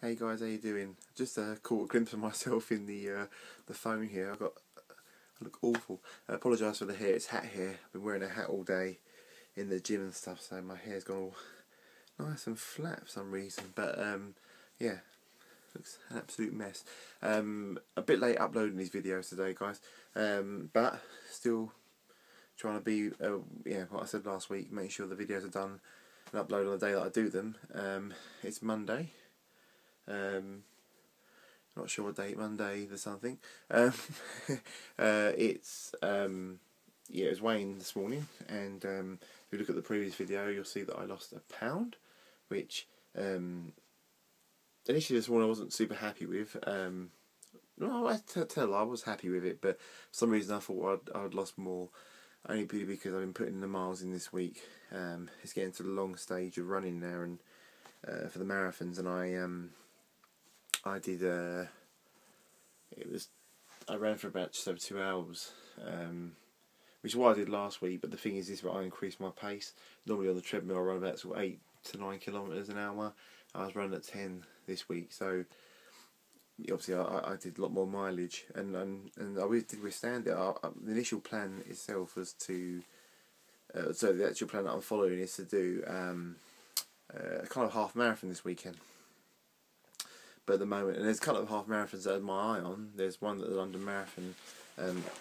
Hey guys, how you doing? Just caught a glimpse of myself in the phone here. I look awful. I apologise for the hair. It's hat hair. I've been wearing a hat all day in the gym and stuff, so my hair's gone all nice and flat for some reason. But yeah, looks an absolute mess. A bit late uploading these videos today, guys. But still trying to be what I said last week. Make sure the videos are done and uploaded on the day that I do them. It's Monday. Not sure what date, Monday the something. It was weighing this morning, and if you look at the previous video, you'll see that I lost £1, which initially this morning I wasn't super happy with. No, I was happy with it, but for some reason I thought I'd lost more, only because I've been putting the miles in this week. It's getting to the long stage of running now, and for the marathons, and I did. I ran for about just over 2 hours, which is what I did last week. But the thing is, I increased my pace. Normally on the treadmill I run about sort of 8 to 9 kilometres an hour. I was running at 10 this week, so obviously I did a lot more mileage, and I did withstand it. The initial plan itself was to. So the actual plan that I'm following is to do a kind of half marathon this weekend. But at the moment, and there's a couple of half marathons that I have my eye on. There's one that the London Marathon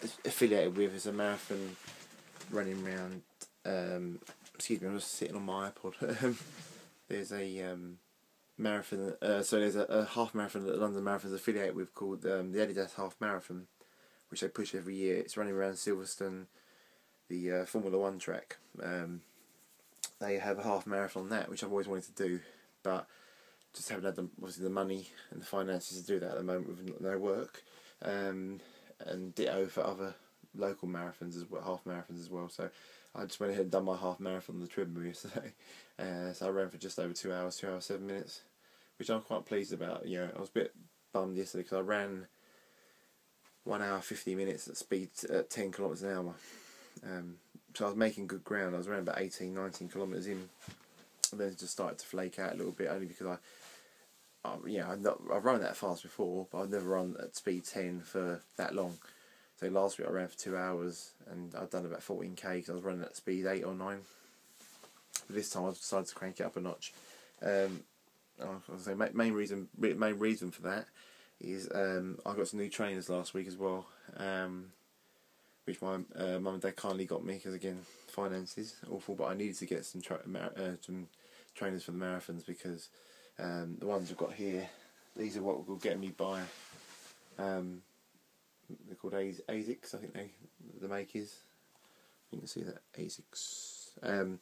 is affiliated with. It's a marathon running around. Excuse me, I'm just sitting on my iPod. There's a marathon. So there's a half marathon that the London Marathon is affiliated with called the Adidas Half Marathon, which they push every year. It's running around Silverstone, the Formula One track. They have a half marathon on that, which I've always wanted to do, but just haven't had obviously the money and the finances to do that at the moment with no work, and ditto for other local marathons as well, half marathons as well. So I just went ahead and done my half marathon on the treadmill yesterday. So I ran for just over 2 hours, 2 hours 7 minutes, which I'm quite pleased about. You know, I was a bit bummed yesterday because I ran 1 hour 50 minutes at speed at 10 kilometres an hour. So I was making good ground. I was around about 18, 19 kilometres in, and then it just started to flake out a little bit, only because I've run that fast before, but I've never run at speed 10 for that long. So last week I ran for 2 hours, and I'd done about 14k because I was running at speed 8 or 9. But this time I decided to crank it up a notch. Main reason for that is I got some new trainers last week as well, which my mum and dad kindly got me because, again, finances awful. But I needed to get some trainers for the marathons, because the ones I've got here, these are what will get me by. They're called ASICS, I think the make is. You can see that, ASICS.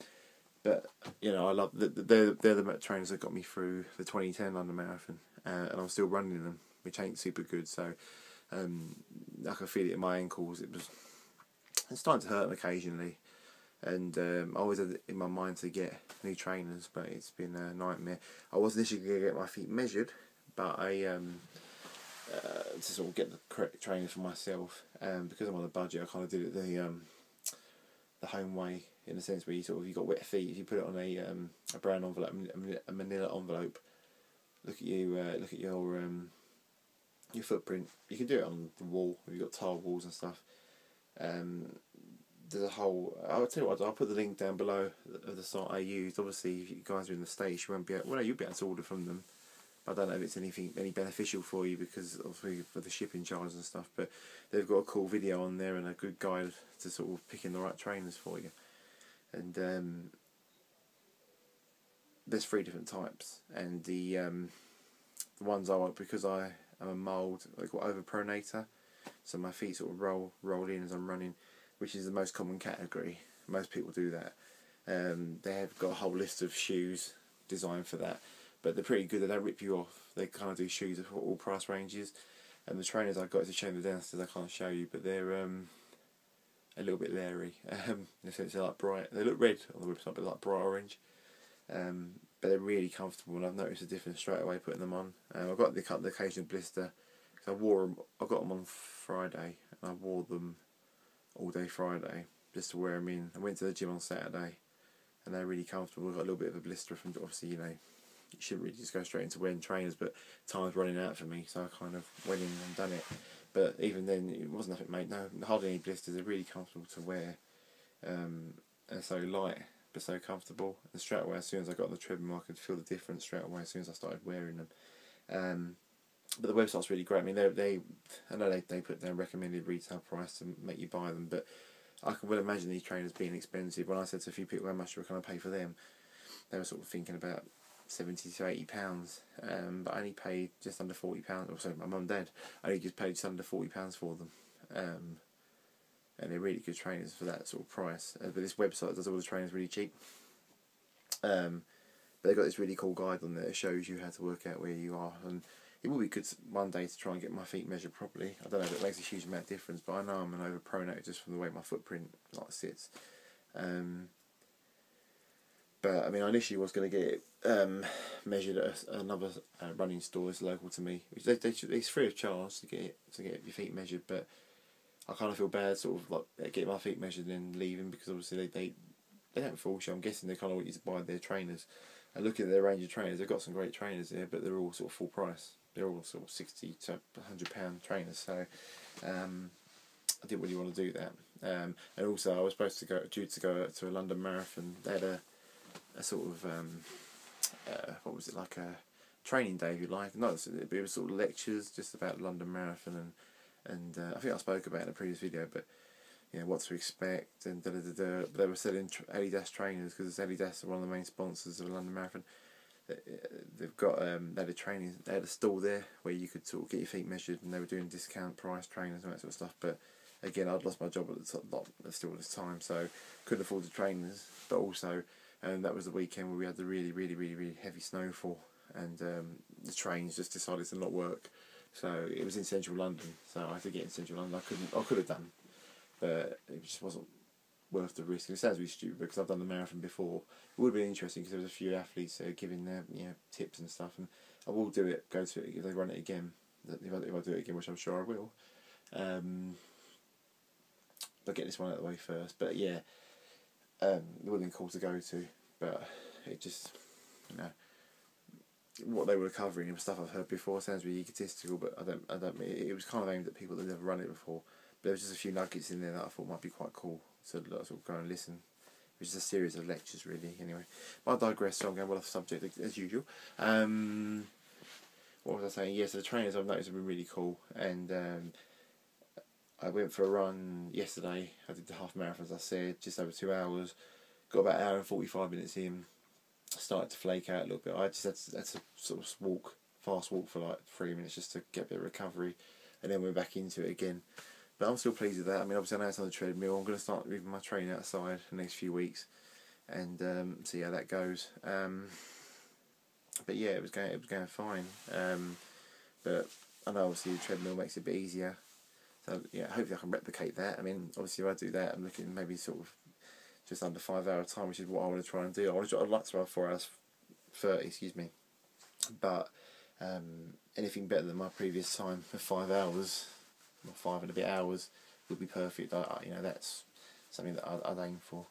But you know, I love they're the trainers that got me through the 2010 London Marathon, and I'm still running them, which ain't super good. So I can feel it in my ankles. It's starting to hurt them occasionally. And I always had it in my mind to get new trainers, but it's been a nightmare. I was initially going to get my feet measured, but I to sort of get the correct trainer for myself, because I'm on a budget, I kind of did it the home way, in the sense where you've got wet feet. If you put it on a brown envelope, a manila envelope, look at your footprint. You can do it on the wall if you've got tiled walls and stuff. There's a whole. I'll tell you what. I'll put the link down below of the site I used. Obviously, if you guys are in the States, you won't be able. Well, no, you'll be able to order from them. I don't know if it's any beneficial for you, because obviously for the shipping charges and stuff. But they've got a cool video on there and a good guide to sort of picking the right trainers for you. And there's 3 different types, and the ones I want, because I am a mould, I got overpronator, so my feet sort of roll in as I'm running, which is the most common category. Most people do that. They have got a whole list of shoes designed for that, but they're pretty good. They don't rip you off. They kind of do shoes for all price ranges. And the trainers I've got, to show them downstairs, I can't show you, but they're a little bit leery. In the sense they're like bright. They look red on the website, but they're like bright orange. But they're really comfortable, and I've noticed a difference straight away putting them on. I've got the occasional blister, because I got them on Friday, and I wore them all day Friday just to wear them in. I went to the gym on Saturday, and they're really comfortable. I've got a little bit of a blister from, obviously, you shouldn't really just go straight into wearing trainers, but time's running out for me, so I kind of went in and done it. But even then, it wasn't nothing, mate. No, hardly any blisters. They're really comfortable to wear, and so light but so comfortable. And straight away, as soon as I got on the treadmill, I could feel the difference straight away as soon as I started wearing them. But the website's really great. I mean, I know they put their recommended retail price to make you buy them, but I can well imagine these trainers being expensive. When I said to a few people how much can I pay for them, they were sort of thinking about £70 to £80, but I only paid just under £40. Or sorry, my mum and dad only just paid just under £40 for them, and they're really good trainers for that sort of price. But this website does all the trainers really cheap. But they've got this really cool guide on there that shows you how to work out where you are, and it will be good one day to try and get my feet measured properly. I don't know if it makes a huge amount of difference, but I know I'm an overpronate just from the way my footprint sits. But I mean, I initially was going to get it measured at another running store that's local to me. It's free of charge to get your feet measured, but I kind of feel bad sort of like getting my feet measured and then leaving, because obviously they don't force you. I'm guessing they kind of want you to buy their trainers. And looking at their range of trainers, they've got some great trainers there, but they're all sort of full price. They're all sort of £60 to £100 trainers, so I didn't really want to do that. And also, I was due to go to a London Marathon. They had a sort of what was it, like a training day, if you like. Not, it was sort of lectures just about the London Marathon, and I think I spoke about it in a previous video, but what to expect and But they were selling Adidas trainers, because Adidas are one of the main sponsors of the London Marathon. They've got they had a stall there where you could sort of get your feet measured, and they were doing discount price trainers and that sort of stuff. But again, I'd lost my job at this time, so couldn't afford the trainers. But also, that was the weekend where we had the really, really, really, really heavy snowfall, and the trains just decided to not work. So it was in central London, so I had to get in central London. I could have done, but it just wasn't worth the risk. And it sounds really stupid because I've done the marathon before. It would have been interesting because there was a few athletes giving their tips and stuff, and I will go to it if they run it again. If I do it again, which I'm sure I will. I'll get this one out of the way first. But yeah, it would have been cool to go to, but it just what they were covering and stuff I've heard before sounds really egotistical, but I don't. It was kind of aimed at people that never run it before. But there was just a few nuggets in there that I thought might be quite cool, so sort of go and listen. It was just a series of lectures, really. Anyway, but I digress. So I'm going well off subject as usual. What was I saying? Yes, the trainers I've noticed have been really cool, and I went for a run yesterday. I did the half marathon, as I said, just over 2 hours. Got about an hour and 45 minutes in. Started to flake out a little bit. I just had to sort of fast walk for like 3 minutes just to get a bit of recovery, and then went back into it again. But I'm still pleased with that. I mean, obviously I know it's on the treadmill. I'm going to start moving my training outside the next few weeks, and see how that goes. But yeah, it was going fine. But I know obviously the treadmill makes it a bit easier. So yeah, hopefully I can replicate that. I mean, obviously if I do that, I'm looking maybe sort of just under 5 hour time, which is what I want to try and do. I'd like to run 4 hours 30, excuse me. But anything better than my previous time of 5 hours, or 5 and a bit hours, would be perfect. That's something that I'd aim for.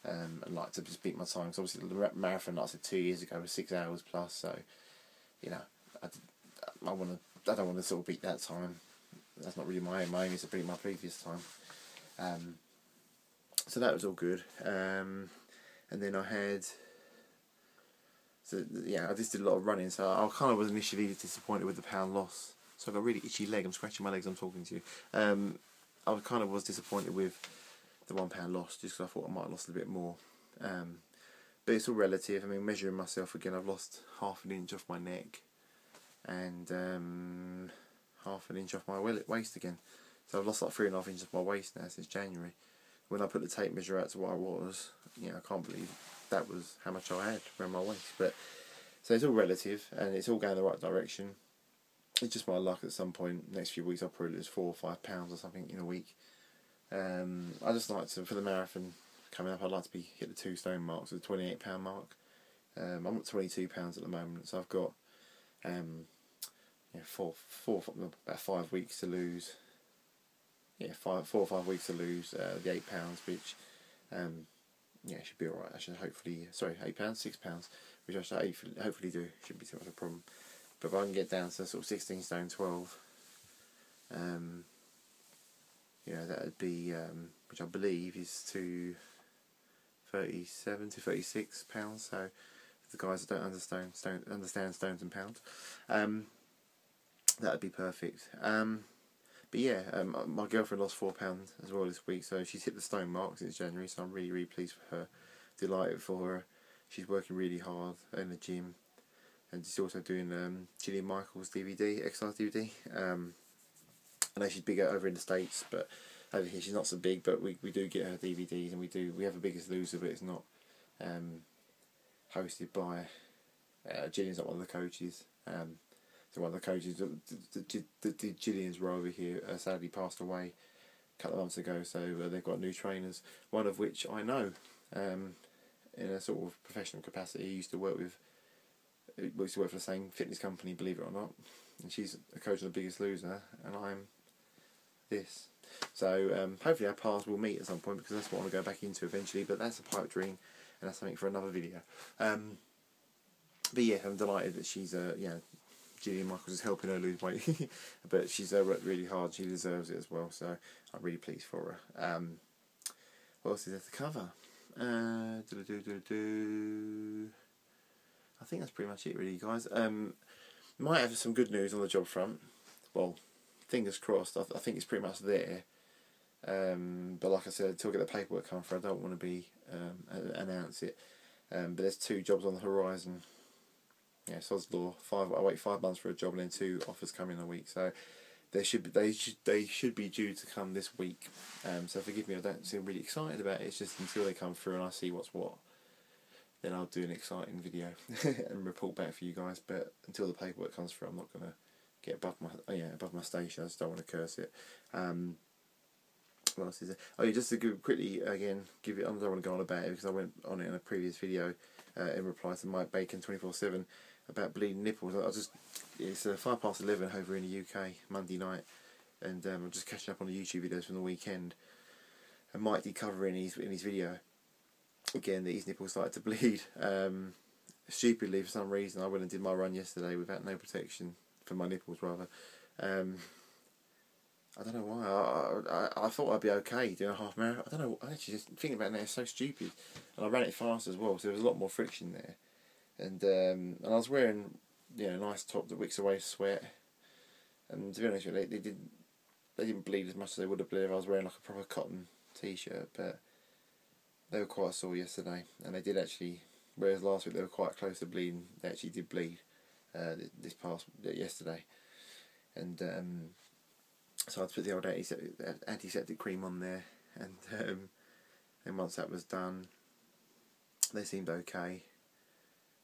I'd like to just beat my time. Because obviously the marathon that I said 2 years ago was 6 hours plus. So, I don't want to sort of beat that time. That's not really my aim. My aim is to beat my previous time. So that was all good. And then I just did a lot of running. So I kind of was initially disappointed with the pound loss. So I've got a really itchy leg. I'm scratching my legs. I'm talking to you. I kind of was disappointed with the £1 loss, just because I thought I might have lost a bit more. But it's all relative. I mean, measuring myself again, I've lost half an inch off my neck, and half an inch off my waist again. So I've lost like 3.5 inches off my waist now since January. When I put the tape measure out to what I was, I can't believe that was how much I had around my waist. But so it's all relative, and it's all going in the right direction. It's just my luck. At some point next few weeks I'll probably lose 4 or 5 pounds or something in a week. I just like to, for the marathon coming up, I'd like to hit the 2 stone mark, so the £28 mark. I'm at £22 at the moment, so I've got about 5 weeks to lose. 4 or 5 weeks to lose the £8, which should be alright. I should hopefully £8, £6, which I should hopefully do. Shouldn't be too much of a problem. But if I can get down to sort of 16 stone 12, that would be, which I believe is to 37 to 36 pounds. So for the guys that don't understand stones and pounds, that would be perfect. But yeah, my girlfriend lost £4 as well this week, so she's hit the stone mark since January. So I'm really, really pleased for her, delighted for her. She's working really hard in the gym, and she's also doing Gillian Michaels DVD, exercise DVD. I know she's bigger over in the States, but over here she's not so big. But we do get her DVDs, and we have a Biggest Loser, but it's not hosted by Gillian's not one of the coaches. So one of the coaches that Gillian's were over here sadly passed away a couple of months ago, so they've got new trainers, one of which I know in a sort of professional capacity. He used to work for the same fitness company, believe it or not, and she's a coach of the Biggest Loser, and I'm this. So hopefully our paths will meet at some point, because that's what I want to go back into eventually, but that's a pipe dream, and that's something for another video. But yeah, I'm delighted that she's Gillian Michaels is helping her lose weight, but she's worked really hard. She deserves it as well, so I'm really pleased for her. What else is there to cover? I think that's pretty much it, really, guys. Might have some good news on the job front. Well, fingers crossed. I think it's pretty much there. But like I said, until I get the paperwork come through, I don't want to announce it. But there's 2 jobs on the horizon. Yeah, sod's law. I wait 5 months for a job, and then 2 offers come in a week. So they should be due to come this week. So forgive me, I don't seem really excited about it. It's just until they come through and I see what's what, then I'll do an exciting video and report back for you guys. But until the paperwork comes through, I'm not gonna get above my station. I just don't want to curse it. What else is there? Oh yeah, just to quickly again give it. I don't want to go on about it because I went on it in a previous video in reply to Mike Bacon 24/7 about bleeding nipples. It's 11:05 over in the UK Monday night, and I'm just catching up on the YouTube videos from the weekend. And Mike did cover in his video again that his nipples started to bleed. Stupidly, for some reason, I went and did my run yesterday without no protection for my nipples, rather. I don't know why. I thought I'd be okay doing a half marathon. I don't know. I actually just thinking about it now, it's so stupid. And I ran it fast as well, so there was a lot more friction there. And I was wearing a nice top that wicks away sweat. And to be honest with you, they didn't bleed as much as they would have bled if I was wearing like a proper cotton t-shirt. But they were quite sore yesterday, and they did actually. Whereas last week they were quite close to bleeding, they actually did bleed yesterday. And so I had to put the old antiseptic cream on there, and then once that was done, they seemed okay.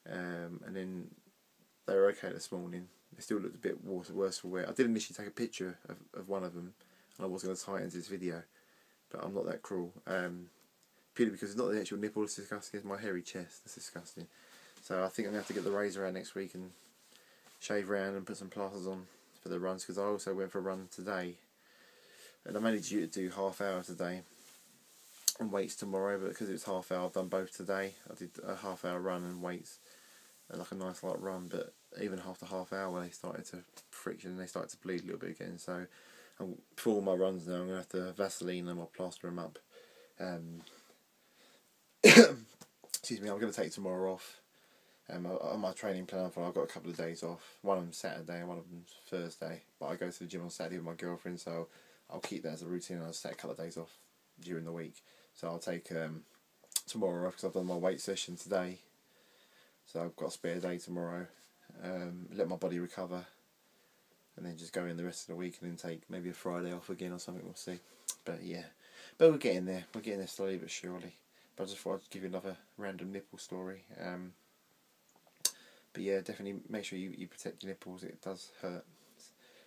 And then they were okay this morning. They still looked a bit worse for wear. I did initially take a picture of one of them, and I was going to tie it into this video, but I'm not that cruel. Purely because it's not the actual nipple that's disgusting, it's my hairy chest that's disgusting. So I think I'm going to have to get the razor out next week and shave around and put some plasters on for the runs, because I also went for a run today, and I'm only due to do half hour today and weights tomorrow, but because it was half hour I've done both today. I did a half hour run and weights, and like a nice light run, but even after half hour they started to friction and they started to bleed a little bit again. So for all my runs now I'm going to have to Vaseline them or plaster them up. Excuse me, I'm going to take tomorrow off. On my training plan, I've got a couple of days off. One of them's Saturday and one of them's Thursday. But I go to the gym on Saturday with my girlfriend, so I'll keep that as a routine. I'll just take a couple of days off during the week. So I'll take tomorrow off because I've done my weight session today. So I've got a spare day tomorrow. Let my body recover, and then just go in the rest of the week, and then take maybe a Friday off again or something. We'll see. But yeah, we're getting there. We're getting there slowly but surely. But I just thought I'd give you another random nipple story. But yeah, definitely make sure you protect your nipples. It does hurt.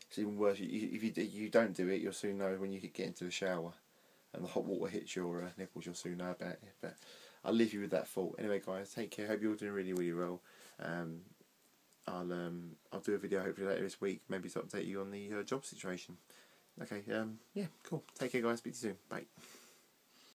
It's even worse if you don't do it. You'll soon know when you get into the shower and the hot water hits your nipples. You'll soon know about it. But I'll leave you with that thought. Anyway, guys, take care. Hope you're all doing really, really well. I'll do a video hopefully later this week, maybe to update you on the job situation. Okay. Yeah. Cool. Take care, guys. Speak to you soon. Bye.